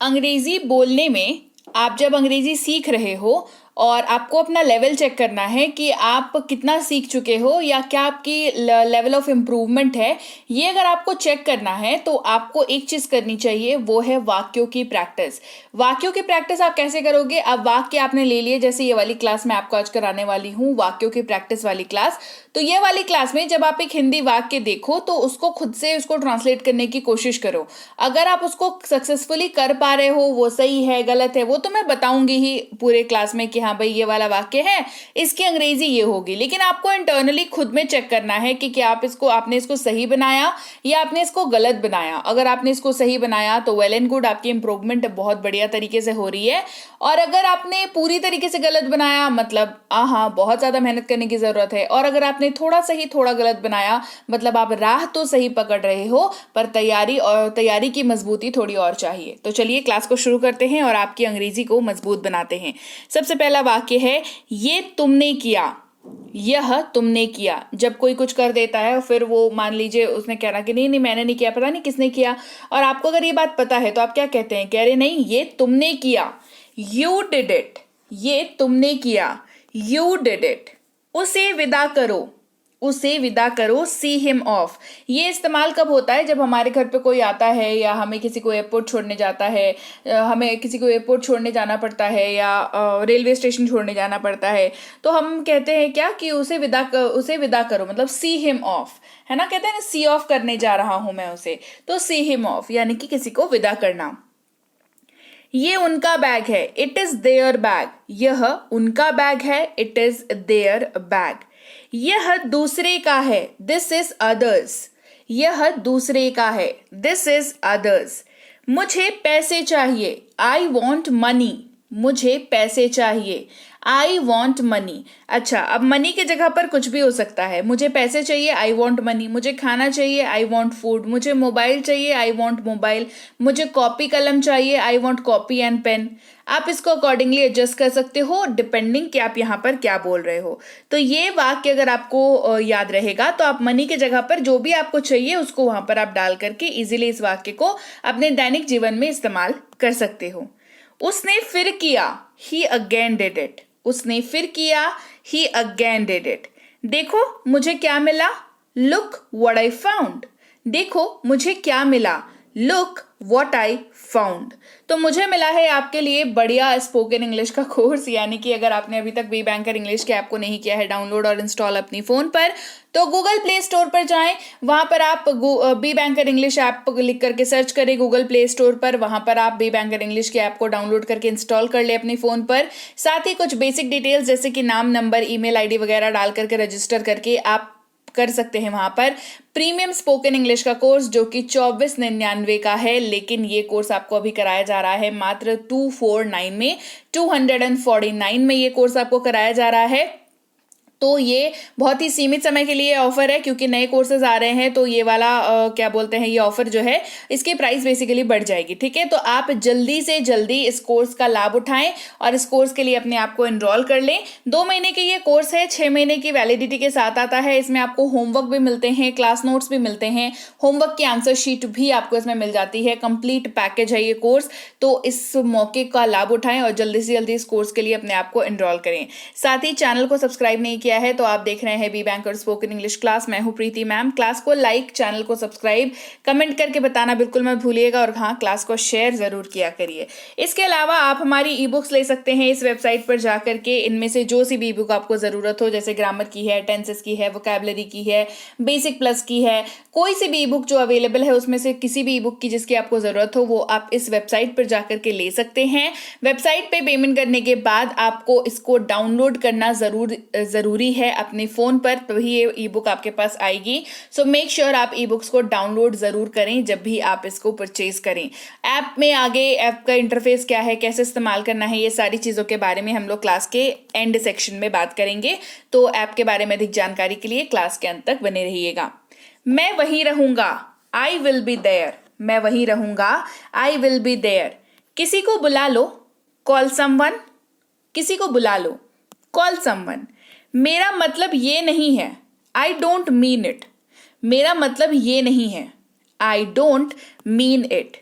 अंग्रेजी बोलने में आप जब अंग्रेजी सीख रहे हो और आपको अपना लेवल चेक करना है कि आप कितना सीख चुके हो या क्या आपकी लेवल ऑफ इम्प्रूवमेंट है, ये अगर आपको चेक करना है तो आपको एक चीज़ करनी चाहिए, वो है वाक्यों की प्रैक्टिस। वाक्यों की प्रैक्टिस आप कैसे करोगे? अब वाक्य आपने ले लिए, जैसे ये वाली क्लास मैं आपको आज कराने वाली हूँ, वाक्यों की प्रैक्टिस वाली क्लास। तो ये वाली क्लास में जब आप एक हिंदी वाक्य देखो तो उसको खुद से उसको ट्रांसलेट करने की कोशिश करो। अगर आप उसको सक्सेसफुली कर पा रहे हो, वो सही है गलत है वो तो मैं बताऊंगी ही पूरे क्लास में कि हाँ भाई ये वाला वाक्य है, इसकी अंग्रेजी ये होगी। लेकिन आपको इंटरनली खुद में चेक करना है कि क्या आपने इसको सही बनाया या आपने इसको गलत बनाया। अगर आपने इसको सही बनाया तो वेल एंड गुड, आपकी इंप्रूवमेंट बहुत बढ़िया तरीके से हो रही है। और अगर आपने पूरी तरीके से गलत बनाया, मतलब हाँ बहुत ज्यादा मेहनत करने की जरूरत है। और अगर आपने थोड़ा सही थोड़ा गलत बनाया, मतलब आप राह तो सही पकड़ रहे हो, पर तैयारी की मजबूती थोड़ी और चाहिए। तो चलिए क्लास को शुरू करते हैं और आपकी अंग्रेजी को मजबूत बनाते हैं। सबसे पहला वाक्य है, ये तुमने किया। यह तुमने किया। जब कोई कुछ कर देता है फिर वो मान लीजिए उसने कह रहा कि नहीं नहीं मैंने नहीं किया, पता नहीं किसने किया, और आपको अगर ये बात पता है तो आप क्या कहते हैं? कह रहे नहीं ये तुमने किया, यू डिड इट। ये तुमने किया, यू डिड इट। उसे विदा करो, उसे विदा करो, सी हिम ऑफ। ये इस्तेमाल कब होता है? जब हमारे घर पे कोई आता है या हमें किसी को एयरपोर्ट छोड़ने जाता है, हमें किसी को एयरपोर्ट छोड़ने जाना पड़ता है या रेलवे स्टेशन छोड़ने जाना पड़ता है, तो हम कहते हैं क्या कि उसे विदा करो, मतलब सी हिम ऑफ, है ना? कहते हैं ना सी ऑफ करने जा रहा हूं मैं उसे, तो सी हिम ऑफ यानी कि किसी को विदा करना। ये उनका बैग है, इट इज देयर बैग। यह उनका बैग है, इट इज देयर बैग। यह दूसरे का है, दिस इज अदर्स। यह दूसरे का है, दिस इज अदर्स। मुझे पैसे चाहिए, आई वॉन्ट मनी। मुझे पैसे चाहिए, आई वॉन्ट मनी। अच्छा, अब मनी की जगह पर कुछ भी हो सकता है। मुझे पैसे चाहिए, आई वॉन्ट मनी। मुझे खाना चाहिए, आई वॉन्ट फूड। मुझे मोबाइल चाहिए, आई वॉन्ट मोबाइल। मुझे कॉपी कलम चाहिए, I want copy and pen. आप इसको अकॉर्डिंगली एडजस्ट कर सकते हो डिपेंडिंग कि आप यहाँ पर क्या बोल रहे हो। तो ये वाक्य अगर आपको याद रहेगा तो आप मनी की जगह पर जो भी आपको चाहिए उसको वहां पर आप डाल करके इजीली इस वाक्य को अपने दैनिक जीवन में इस्तेमाल कर सकते हो। उसने फिर किया, ही अगेन डिड इट। उसने फिर किया, ही अगेन डिड इट। देखो मुझे क्या मिला, लुक व्हाट आई फाउंड। देखो मुझे क्या मिला, लुक व्हाट आई फाउंड। तो मुझे मिला है आपके लिए बढ़िया स्पोकन इंग्लिश का कोर्स, यानी कि अगर आपने अभी तक बी बैंकर इंग्लिश के ऐप को नहीं किया है डाउनलोड और इंस्टॉल अपनी फोन पर, तो गूगल प्ले स्टोर पर जाएं। वहां पर आप बी बैंकर इंग्लिश ऐप लिख करके सर्च करें गूगल प्ले स्टोर पर। वहां पर आप बी बैंकर इंग्लिश के ऐप को डाउनलोड करके इंस्टॉल कर ले अपनी फोन पर। साथ ही कुछ बेसिक डिटेल्स जैसे कि नाम, नंबर, ईमेल आईडी वगैरह डाल करके रजिस्टर करके आप कर सकते हैं वहां पर प्रीमियम स्पोकन इंग्लिश का कोर्स, जो कि 2499 का है। लेकिन ये कोर्स आपको अभी कराया जा रहा है मात्र 249 में, 249 में ये कोर्स आपको कराया जा रहा है। तो ये बहुत ही सीमित समय के लिए ऑफर है, क्योंकि नए कोर्सेज आ रहे हैं। तो ये वाला क्या बोलते हैं, ये ऑफर जो है इसकी प्राइस बेसिकली बढ़ जाएगी। ठीक है, तो आप जल्दी से जल्दी इस कोर्स का लाभ उठाएं और इस कोर्स के लिए अपने आप को एनरोल कर लें। 2 महीने के ये कोर्स है, 6 महीने की वैलिडिटी के साथ आता है। इसमें आपको होमवर्क भी मिलते हैं, क्लास नोट्स भी मिलते हैं, होमवर्क की आंसर शीट भी आपको इसमें मिल जाती है। कंप्लीट पैकेज है ये कोर्स। तो इस मौके का लाभ उठाएं और जल्दी से जल्दी इस कोर्स के लिए अपने आप को एनरोल करें। साथ ही चैनल को सब्सक्राइब नहीं किया है तो आप देख रहे हैं be banker spoken English class. मैं हूं प्रीति मैम। क्लास को लाइक, चैनल को सब्सक्राइब, कमेंट करके बताना बिल्कुल मत भूलिएगा, और हाँ क्लास को शेयर जरूर किया करिए। इसके अलावा आप हमारी ई बुक्स ले सकते हैं इस वेबसाइट पर जाकर के। इनमें से जो सी भी ई बुक आपको जरूरत हो, जैसे ग्रामर की है, टेंसेस की है, वोकैबुलरी की है, बेसिक प्लस की है, कोई सी भी ई बुक जो अवेलेबल है उसमें से किसी भी ई बुक की जिसकी आपको जरूरत हो वो आप इस वेबसाइट पर जाकर के ले सकते हैं। वेबसाइट पे पेमेंट करने के बाद आपको इसको डाउनलोड करना जरूरी है अपने फोन पर, तभी ये ई बुक आपके पास आएगी। सो मेक श्योर आप ई बुक्स को डाउनलोड जरूर करें जब भी आप इसको परचेज करें। ऐप में आगे ऐप का इंटरफेस क्या है, कैसे इस्तेमाल करना है, ये सारी चीजों के बारे में हम लोग क्लास के एंड सेक्शन में बात करेंगे। तो ऐप के बारे में अधिक जानकारी के लिए क्लास के अंत तक बने रहिएगा। मैं वहीं रहूंगा, आई विल बी देयर। मैं वहीं रहूंगा, आई विल बी देयर। किसी को बुला लो, कॉल समवन। किसी को बुला लो, कॉल समवन। मेरा मतलब ये नहीं है, आई डोंट मीन इट। मेरा मतलब ये नहीं है, आई डोंट मीन इट।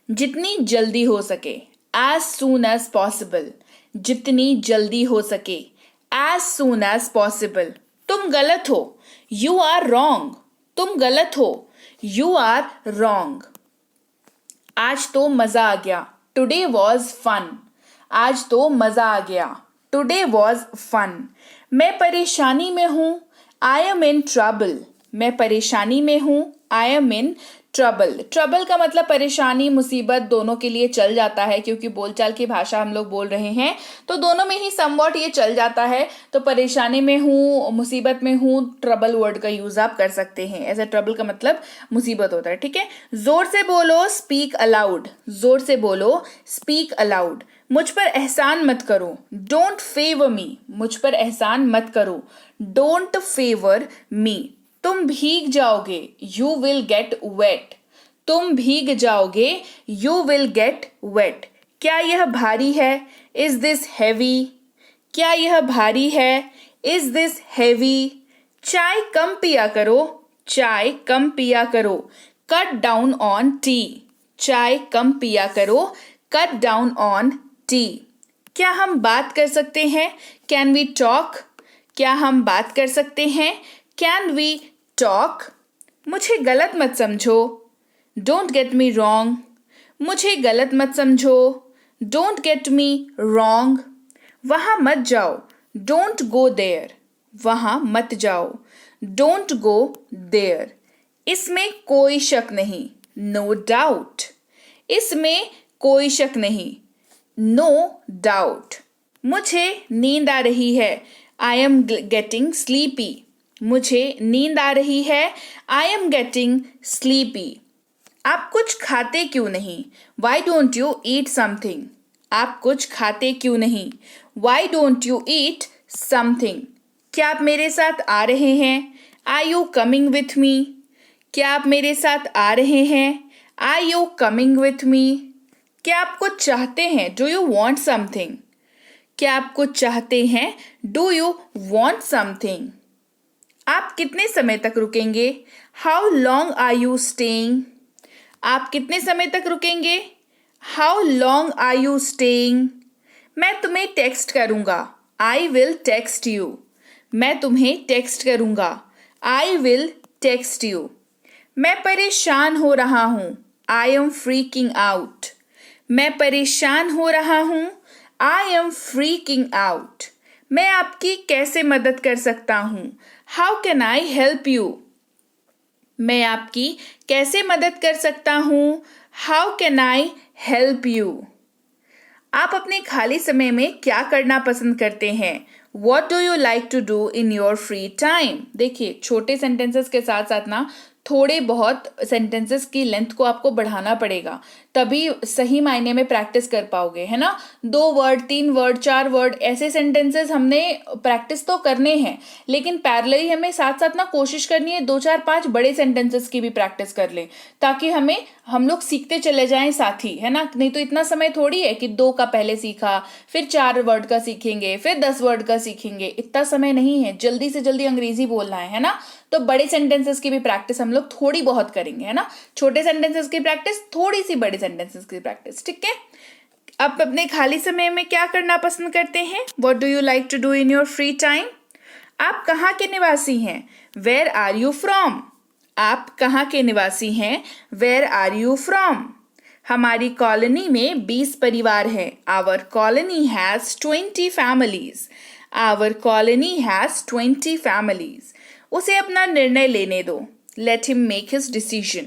जितनी जल्दी हो सके, एज सून एज पॉसिबल, जितनी जल्दी हो सके, एज सून एज पॉसिबल। तुम गलत हो, यू आर रॉन्ग, तुम गलत हो, यू आर रॉन्ग। आज तो मजा आ गया, टुडे वॉज फन, आज तो मजा आ गया, टुडे वॉज फन। मैं परेशानी में हूं, आई एम इन ट्रबल, मैं परेशानी में हूं, I am in trouble. Trouble का मतलब परेशानी, मुसीबत दोनों के लिए चल जाता है, क्योंकि बोलचाल की भाषा हम लोग बोल रहे हैं तो दोनों में ही समवॉट ये चल जाता है। तो परेशानी में हूँ, मुसीबत में हूँ, ट्रबल वर्ड का यूज आप कर सकते हैं। ऐसे ट्रबल का मतलब मुसीबत होता है, ठीक है। जोर से बोलो, स्पीक अलाउड, जोर से बोलो, स्पीक अलाउड। मुझ पर एहसान मत करो, डोंट फेवर मी, मुझ पर एहसान मत करो, डोंट फेवर मी। तुम भीग जाओगे, यू विल गेट वेट, तुम भीग जाओगे, यू विल गेट वेट। क्या यह भारी है, इज दिस हैवी, क्या यह भारी है, इज दिस हैवी। चाय कम पिया करो, चाय कम पिया करो, कट डाउन ऑन टी, चाय कम पिया करो, कट डाउन ऑन टी। क्या हम बात कर सकते हैं, कैन वी टॉक, क्या हम बात कर सकते हैं, कैन वी टॉक। मुझे गलत मत समझो, डोंट गेट मी रॉन्ग, मुझे गलत मत समझो, डोंट गेट मी रॉन्ग। वहां मत जाओ, डोंट गो देयर, वहां मत जाओ, डोंट गो देयर। इसमें कोई शक नहीं, नो डाउट, इसमें कोई शक नहीं, नो डाउट। मुझे नींद आ रही है, आई एम गेटिंग स्लीपी, मुझे नींद आ रही है, आई एम गेटिंग स्लीपी। आप कुछ खाते क्यों नहीं, why don't you eat something, आप कुछ खाते क्यों नहीं, why don't you eat something. क्या आप मेरे साथ आ रहे हैं, are you coming with me, क्या आप मेरे साथ आ रहे हैं, are you coming with me. क्या आप कुछ चाहते हैं, डू यू वॉन्ट समथिंग, क्या आप कुछ चाहते हैं, डू यू वॉन्ट समथिंग। आप कितने समय तक रुकेंगे, how long are you staying, आप कितने समय तक रुकेंगे, how long are you staying. मैं तुम्हें टेक्स्ट करूंगा, आई विल टेक्स्ट यू, मैं तुम्हें टेक्स्ट करूंगा, आई विल टेक्स्ट यू। मैं परेशान हो रहा हूं, आई एम फ्रीकिंग आउट, मैं परेशान हो रहा हूं, आई एम फ्रीकिंग आउट। मैं आपकी कैसे मदद कर सकता हूं, how can I help you, मैं आपकी कैसे मदद कर सकता हूं, how can I help you. आप अपने खाली समय में क्या करना पसंद करते हैं, what do you like to do in your free time. देखिए, छोटे सेंटेंसेस के साथ साथ ना थोड़े बहुत सेंटेंसेस की लेंथ को आपको बढ़ाना पड़ेगा, तभी सही मायने में प्रैक्टिस कर पाओगे, है ना। 2 वर्ड, 3 वर्ड, 4 वर्ड ऐसे सेंटेंसेस हमने प्रैक्टिस तो करने हैं, लेकिन पैरेलली हमें साथ साथ ना कोशिश करनी है 2, 4, 5 बड़े सेंटेंसेस की भी प्रैक्टिस कर लें, ताकि हम लोग सीखते चले जाएं साथ ही, है ना। नहीं तो इतना समय थोड़ी है कि 2 का पहले सीखा, फिर 4 वर्ड का सीखेंगे, फिर 10 वर्ड का सीखेंगे, इतना समय नहीं है। जल्दी से जल्दी अंग्रेजी बोलना है ना। तो बड़े सेंटेंसेस की भी प्रैक्टिस हम लोग थोड़ी बहुत करेंगे, है ना। छोटे सेंटेंसेस की प्रैक्टिस, थोड़ी सी बड़े सेंटेंसेस की प्रैक्टिस, ठीक है। अब अपने खाली समय में क्या करना पसंद करते हैं, what do you like to do in your free time. आप कहाँ के निवासी हैं, वेयर आर यू फ्रॉम, आप कहाँ के निवासी हैं, वेयर आर यू फ्रॉम। हमारी कॉलोनी में 20 परिवार हैं, our colony has 20 families, our colony has 20 families. उसे अपना निर्णय लेने दो, let him make his decision,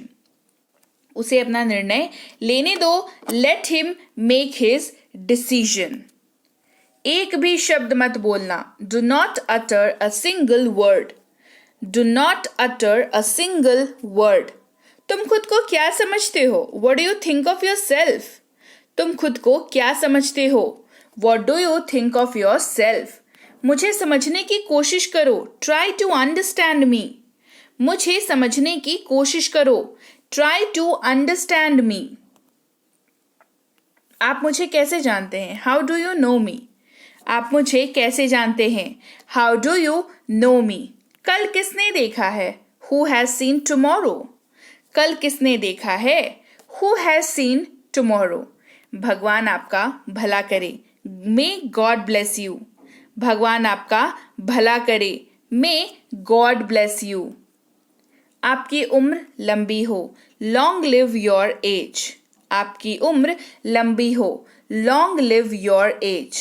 उसे अपना निर्णय लेने दो, let him make his decision. एक भी शब्द मत बोलना, do not utter a single word, do not utter a single word. तुम खुद को क्या समझते हो, what do you think of your self, तुम खुद को क्या समझते हो, what do you think of your self. मुझे समझने की कोशिश करो, ट्राई टू अंडरस्टैंड मी, मुझे समझने की कोशिश करो, ट्राई टू अंडरस्टैंड मी। आप मुझे कैसे जानते हैं, हाउ डू यू नो मी, आप मुझे कैसे जानते हैं, हाउ डू यू नो मी। कल किसने देखा है, हु हैज सीन टुमारो, कल किसने देखा है, हु हैज सीन tomorrow. भगवान आपका भला करे. May God bless you. भगवान आपका भला करे. May God bless you. आपकी उम्र लंबी हो. Long live your age. आपकी उम्र लंबी हो. Long live your age.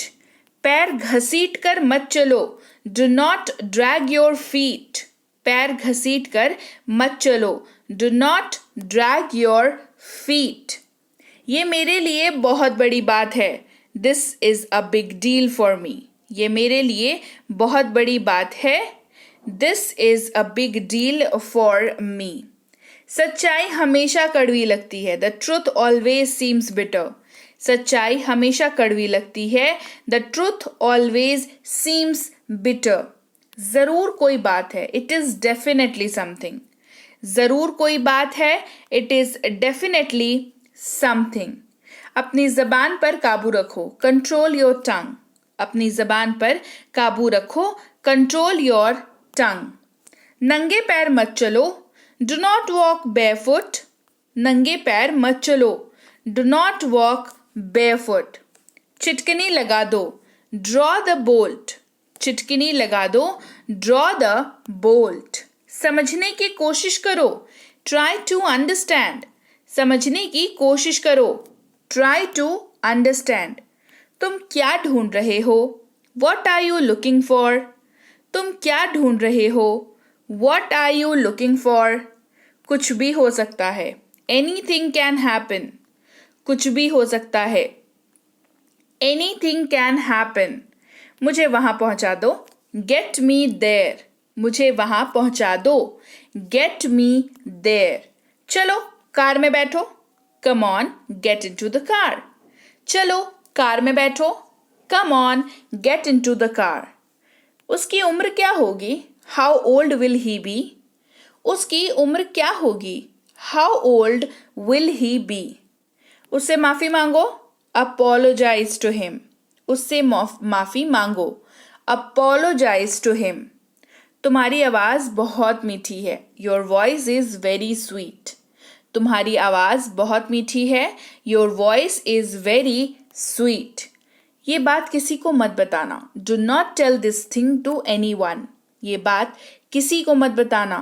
पैर घसीट कर मत चलो. Do not drag your feet. पैर घसीट कर मत चलो. Do not drag your feet. ये मेरे लिए बहुत बड़ी बात है. This is a big deal for me. ये मेरे लिए बहुत बड़ी बात है. This is a big deal for me. सच्चाई हमेशा कड़वी लगती है. The truth always seems bitter. सच्चाई हमेशा कड़वी लगती है. The truth always seems bitter. जरूर कोई बात है. It is definitely something. जरूर कोई बात है. It is definitely something. अपनी जबान पर काबू रखो. Control your tongue. अपनी जबान पर काबू रखो. Control your tongue. नंगे पैर मत चलो. Do not walk barefoot. नंगे पैर मत चलो. Do not walk barefoot. चिटकनी लगा दो. Draw the bolt. चिटकनी लगा दो. Draw the bolt. समझने की कोशिश करो. Try to understand. समझने की कोशिश करो. Try to understand. तुम क्या ढूंढ रहे हो? What are you looking for? तुम क्या ढूंढ रहे हो? What are you looking for? कुछ भी हो सकता है. Anything can happen. कुछ भी हो सकता है. Anything can happen. मुझे वहां पहुंचा दो. Get me there. मुझे वहां पहुंचा दो. Get me there. चलो कार में बैठो. Come on, get into the car. चलो कार में बैठो. Come on, get into the car. उसकी उम्र क्या होगी? How old will he be? उसकी उम्र क्या होगी? How old will he be? उससे माफी मांगो. Apologize to him. उससे माफी मांगो. Apologize to him. तुम्हारी आवाज बहुत मीठी है. Your voice is very sweet. तुम्हारी आवाज बहुत मीठी है. Your voice is very sweet. ये बात किसी को मत बताना. Do not tell this thing to anyone. ये बात किसी को मत बताना.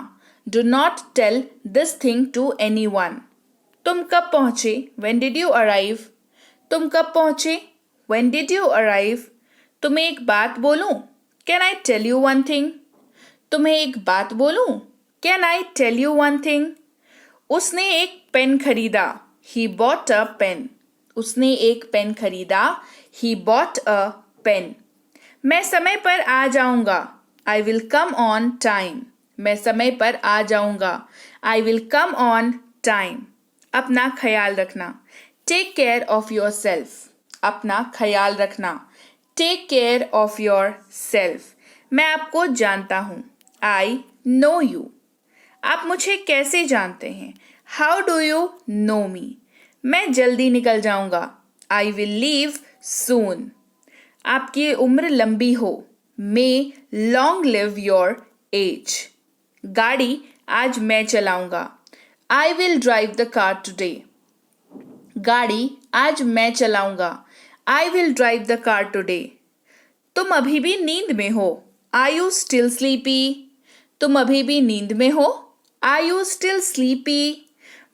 Do not tell this thing to anyone. तुम कब पहुंचे? When did you arrive? तुम कब पहुंचे? When did you arrive? तुम्हें एक बात बोलूं? Can I tell you one thing? तुम्हें एक बात बोलूं? Can I tell you one thing? उसने एक पेन खरीदा. He bought a pen. उसने एक पेन खरीदा. He bought a pen. मैं समय पर आ जाऊंगा. I will come on time. मैं समय पर आ जाऊंगा. I will come on time. अपना ख्याल रखना. Take care of yourself. अपना ख्याल रखना. Take care of yourself. मैं आपको जानता हूं. I know you. आप मुझे कैसे जानते हैं? How do you know me? मैं जल्दी निकल जाऊंगा. I will leave soon. आपकी उम्र लंबी हो. May long live your age. गाड़ी आज मैं चलाऊंगा. I will drive the car today. गाड़ी आज मैं चलाऊंगा. I will drive the car today. तुम अभी भी नींद में हो. Are you still sleepy? तुम अभी भी नींद में हो. Are you still sleepy?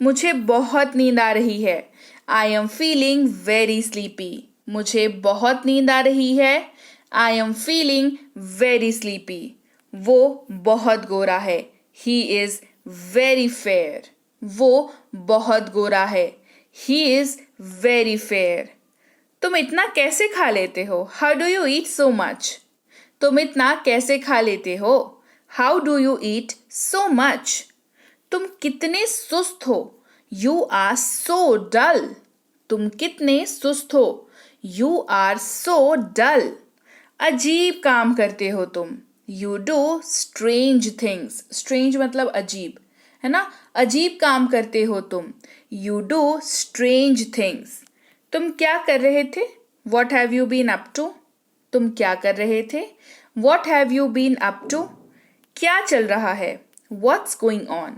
मुझे बहुत नींद आ रही है. I am feeling very sleepy. मुझे बहुत नींद आ रही है. I am feeling very sleepy. वो बहुत गोरा है. He is very fair. वो बहुत गोरा है. He is very fair. तुम इतना कैसे खा लेते हो? How do you eat so much? तुम इतना कैसे खा लेते हो? How do you eat so much? तुम कितने सुस्त हो? You are so dull. तुम कितने सुस्त हो? You are so dull. अजीब काम करते हो तुम. You do strange things. Strange मतलब अजीब, है ना? अजीब काम करते हो तुम. You do strange things. तुम क्या कर रहे थे? What have you been up to? तुम क्या कर रहे थे? What have you been up to? क्या चल रहा है? What's going on?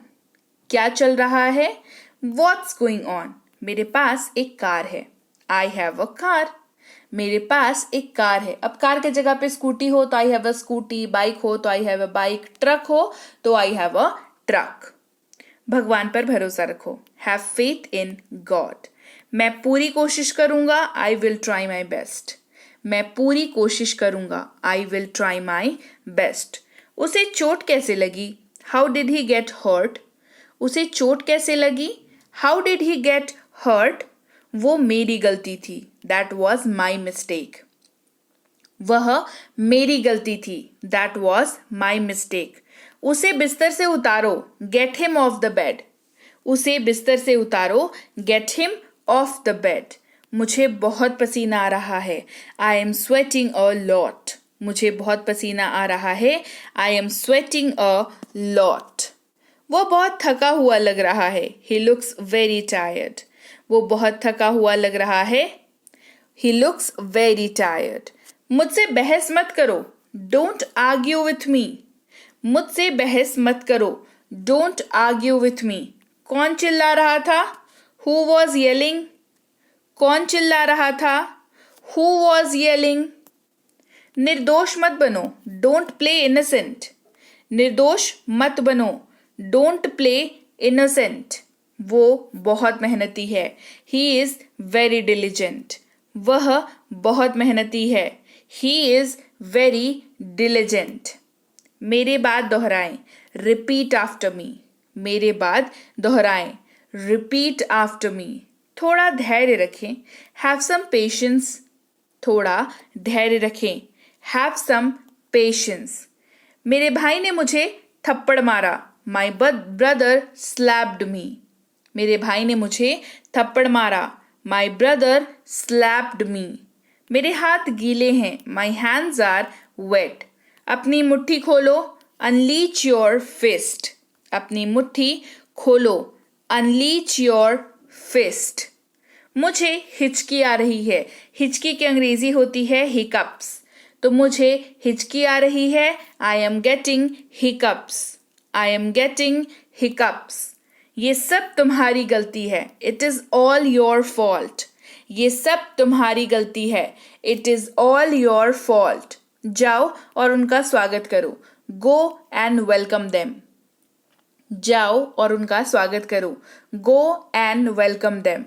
क्या चल रहा है? What's going on? मेरे पास एक कार है। I have a car. मेरे पास एक कार है। अब कार के जगह पे स्कूटी हो तो I have a scooty, bike हो तो I have a bike, truck हो तो आई हैव अ ट्रक। भगवान पर भरोसा रखो। Have faith in God. मैं पूरी कोशिश करूंगा। I will try my best. मैं पूरी कोशिश करूंगा। I will try my best. उसे चोट कैसे लगी? How did he get hurt? उसे चोट कैसे लगी? How did he get hurt? वो मेरी गलती थी। That was my mistake. वह मेरी गलती थी। That was my mistake. उसे बिस्तर से उतारो। Get him off the bed. उसे बिस्तर से उतारो। Get him off the bed. मुझे बहुत पसीना आ रहा है। I am sweating a lot. मुझे बहुत पसीना आ रहा है। I am sweating a lot. वो बहुत थका हुआ लग रहा है। He looks very tired. वो बहुत थका हुआ लग रहा है। He looks very tired. मुझसे बहस मत करो। Don't argue with me. मुझसे बहस मत करो। Don't argue with me. कौन चिल्ला रहा था? Who was yelling? कौन चिल्ला रहा था? Who was yelling? निर्दोष मत बनो। Don't play innocent. निर्दोष मत बनो। Don't play innocent. वो बहुत मेहनती है। He is very diligent. वह बहुत मेहनती है। He is very diligent. मेरे बाद दोहराएं। Repeat after me. मेरे बाद दोहराएं। Repeat after me. थोड़ा धैर्य रखें। Have some patience. थोड़ा धैर्य रखें। Have some patience. मेरे भाई ने मुझे थप्पड़ मारा। My brother slapped me. मेरे भाई ने मुझे थप्पड़ मारा। My brother slapped me. मेरे हाथ गीले हैं। My hands are wet. अपनी मुट्ठी खोलो। Unleash your fist. अपनी मुट्ठी खोलो। Unleash your fist. मुझे हिचकी आ रही है। हिचकी की अंग्रेजी होती है हिकअप्स। तो मुझे हिचकी आ रही है। I am getting hiccups. I am getting hiccups. ये सब तुम्हारी गलती है। It is all your fault. ये सब तुम्हारी गलती है। It is all your fault. जाओ और उनका स्वागत करो। Go and welcome them. जाओ और उनका स्वागत करो। Go and welcome them.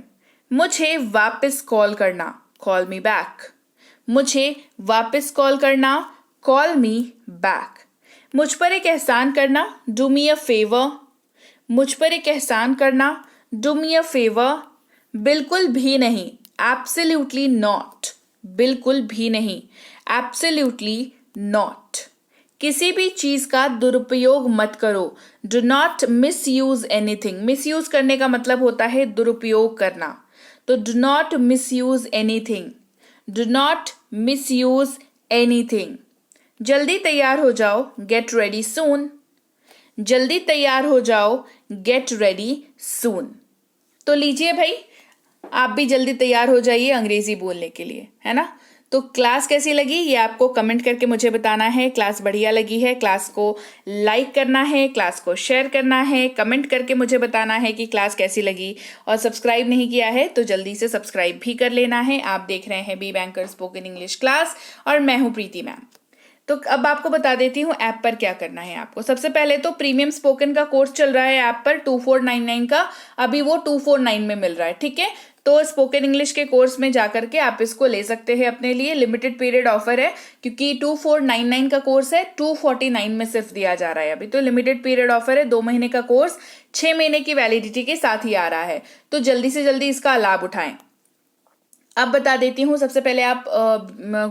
मुझे वापस कॉल करना। Call me back. मुझे वापस कॉल करना। Call me back. मुझ पर एक एहसान करना। Do me a favour. मुझ पर एक एहसान करना। Do me a favour. बिल्कुल भी नहीं। Absolutely not. बिल्कुल भी नहीं। Absolutely not. किसी भी चीज का दुरुपयोग मत करो। Do not miss use anything. Miss use करने का मतलब होता है दुरुपयोग करना। तो do not miss use anything. Do not miss use anything. जल्दी तैयार हो जाओ। Get ready soon. जल्दी तैयार हो जाओ। Get ready soon. तो लीजिए भाई, आप भी जल्दी तैयार हो जाइए अंग्रेजी बोलने के लिए, है ना। तो क्लास कैसी लगी ये आपको कमेंट करके मुझे बताना है। क्लास बढ़िया लगी है, क्लास को लाइक करना है, क्लास को शेयर करना है, कमेंट करके मुझे बताना है कि क्लास कैसी लगी। और सब्सक्राइब नहीं किया है तो जल्दी से सब्सक्राइब भी कर लेना है। आप देख रहे हैं be banker spoken English class और मैं हूँ प्रीति मैम। तो अब आपको बता देती हूँ ऐप पर क्या करना है आपको। सबसे पहले तो प्रीमियम स्पोकन का कोर्स चल रहा है ऐप पर 2499 का। अभी वो 249 में मिल रहा है, ठीक है। तो स्पोकन इंग्लिश के कोर्स में जाकर के आप इसको ले सकते हैं अपने लिए। लिमिटेड पीरियड ऑफर है क्योंकि 2499 का कोर्स है, 249 में सिर्फ दिया जा रहा है अभी। तो लिमिटेड पीरियड ऑफर है, 2 महीने का कोर्स 6 महीने की वैलिडिटी के साथ ही आ रहा है। तो जल्दी से जल्दी इसका लाभ उठाएं। अब बता देती हूँ, सबसे पहले आप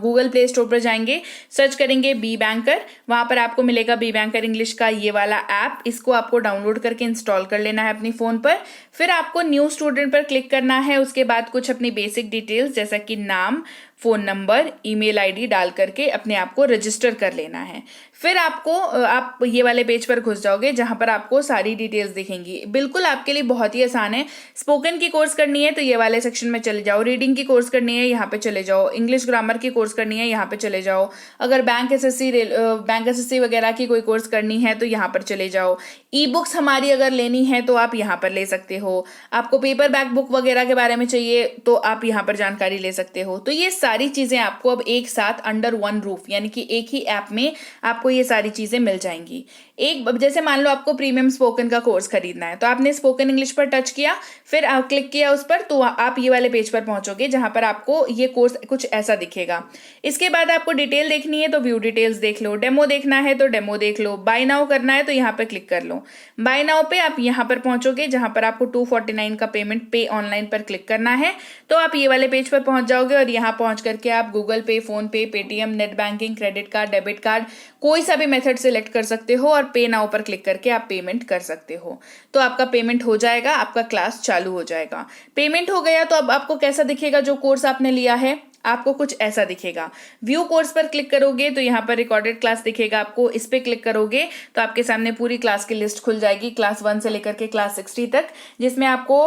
गूगल प्ले स्टोर पर जाएंगे, सर्च करेंगे बी बैंकर। वहां पर आपको मिलेगा बी बैंकर इंग्लिश का ये वाला ऐप। इसको आपको डाउनलोड करके इंस्टॉल कर लेना है अपनी फोन पर। फिर आपको न्यू स्टूडेंट पर क्लिक करना है। उसके बाद कुछ अपनी बेसिक डिटेल्स जैसा कि नाम, फोन नंबर, ईमेल आईडी डाल करके अपने आप को रजिस्टर कर लेना है। फिर आप ये वाले पेज पर घुस जाओगे जहां पर आपको सारी डिटेल्स दिखेंगी। बिल्कुल आपके लिए बहुत ही आसान है। स्पोकन की कोर्स करनी है तो ये वाले सेक्शन में चले जाओ। रीडिंग की कोर्स करनी है यहाँ पे चले जाओ। इंग्लिश ग्रामर की कोर्स करनी है यहाँ पे चले जाओ। अगर बैंक एसएससी वगैरह की कोई कोर्स करनी है तो यहाँ पर चले जाओ। ई बुक्स हमारी अगर लेनी है तो आप यहाँ पर ले सकते हो, आपको पेपर बैक बुक वगैरह के बारे में चाहिए तो आप यहाँ पर जानकारी ले सकते हो। तो ये सारी चीज़ें आपको अब एक साथ अंडर वन रूफ यानी कि एक ही ऐप में आपको ये सारी चीज़ें मिल जाएंगी। एक जैसे मान लो आपको प्रीमियम स्पोकन का कोर्स खरीदना है, तो आपने स्पोकन इंग्लिश पर टच किया, फिर आप क्लिक किया उस पर, तो आप ये वाले पेज पर पहुंचोगे जहां पर आपको ये कोर्स कुछ ऐसा दिखेगा। इसके बाद आपको डिटेल देखनी है तो व्यू डिटेल्स देख लो, डेमो देखना है तो डेमो देख लो, बाय नाउ करना है तो यहाँ पर क्लिक कर लो। बाय नाउ पे आप यहाँ पर पहुंचोगे जहां पर आपको 249 का पेमेंट पे ऑनलाइन पर क्लिक करना है, तो आप ये वाले पेज पर पहुंच जाओगे और यहाँ पहुंच करके आप गूगल पे, फोन पे, Paytm, net banking, credit card, debit card, कोई सा भी मेथड सिलेक्ट कर सकते हो और पे नाउ पर क्लिक करके आप पेमेंट कर सकते हो। तो आपका पेमेंट हो जाएगा, आपका क्लास चालू हो जाएगा। पेमेंट हो गया तो अब आपको कैसा दिखेगा, जो कोर्स आपने लिया है आपको कुछ ऐसा दिखेगा। व्यू कोर्स पर क्लिक करोगे तो यहाँ पर रिकॉर्डेड क्लास दिखेगा आपको, इस पे क्लिक करोगे तो आपके सामने पूरी क्लास की लिस्ट खुल जाएगी, क्लास 1 से लेकर के क्लास 60 तक, जिसमें आपको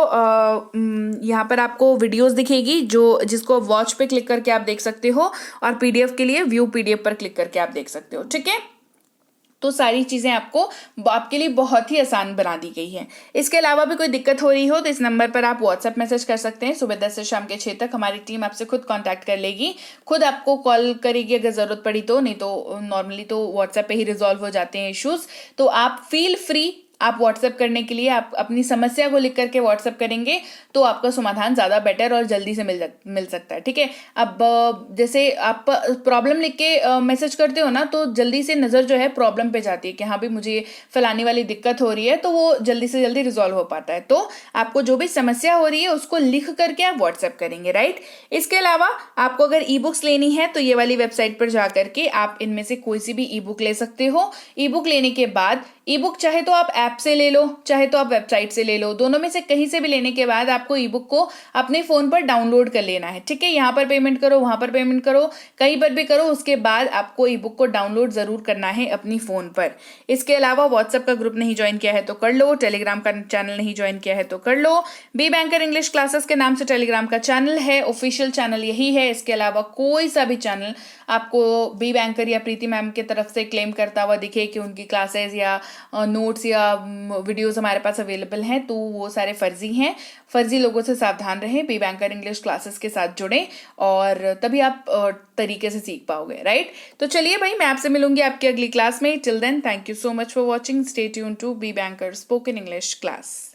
यहाँ पर आपको वीडियोस दिखेगी जिसको वॉच पे क्लिक करके आप देख सकते हो, और पीडीएफ के लिए व्यू पीडीएफ पर क्लिक करके आप देख सकते हो। ठीक है, तो सारी चीज़ें आपके लिए बहुत ही आसान बना दी गई है। इसके अलावा भी कोई दिक्कत हो रही हो तो इस नंबर पर आप व्हाट्सएप मैसेज कर सकते हैं। सुबह 10 से शाम के 6 तक हमारी टीम आपसे खुद कांटेक्ट कर लेगी, खुद आपको कॉल करेगी अगर ज़रूरत पड़ी तो, नहीं तो नॉर्मली तो व्हाट्सएप पे ही रिजॉल्व हो जाते हैं इश्यूज़। तो आप फील फ्री, आप व्हाट्सएप करने के लिए आप अपनी समस्या को लिख करके व्हाट्सएप करेंगे तो आपका समाधान ज़्यादा बेटर और जल्दी से मिल सकता है। ठीक है, अब जैसे आप प्रॉब्लम लिख के मैसेज करते हो ना, तो जल्दी से नज़र जो है प्रॉब्लम पे जाती है कि हाँ भी मुझे फलानी वाली दिक्कत हो रही है, तो वो जल्दी से जल्दी रिजॉल्व हो पाता है। तो आपको जो भी समस्या हो रही है उसको लिख करके आप व्हाट्सएप करेंगे, राइट। इसके अलावा आपको अगर ई बुक्स लेनी है तो ये वाली वेबसाइट पर जा करके आप इनमें से कोई सी भी ई बुक ले सकते हो। ई बुक लेने के बाद ई बुक चाहे तो आप ऐप से ले लो, चाहे तो आप वेबसाइट से ले लो, दोनों में से कहीं से भी लेने के बाद आपको ई बुक को अपने फोन पर डाउनलोड कर लेना है। ठीक है, यहाँ पर पेमेंट करो, वहां पर पेमेंट करो, कहीं पर भी करो, उसके बाद आपको ई बुक को डाउनलोड जरूर करना है अपनी फोन पर। इसके अलावा व्हाट्सएप का ग्रुप नहीं ज्वाइन किया है तो कर लो, टेलीग्राम का चैनल नहीं ज्वाइन किया है तो कर लो। बी बैंकर इंग्लिश क्लासेस के नाम से टेलीग्राम का चैनल है, ऑफिशियल चैनल यही है। इसके अलावा कोई सा भी चैनल आपको बी बैंकर या प्रीति मैम की तरफ से क्लेम करता हुआ दिखे कि उनकी क्लासेस या नोट्स या वीडियोस हमारे पास अवेलेबल हैं, तो वो सारे फर्जी हैं। फर्जी लोगों से सावधान रहें, बी बैंकर इंग्लिश क्लासेस के साथ जुड़ें और तभी आप तरीके से सीख पाओगे, राइट। तो चलिए भाई, मैं आपसे मिलूंगी आपकी अगली क्लास में। Till then, thank you so much for watching, stay tune to be banker spoken English class.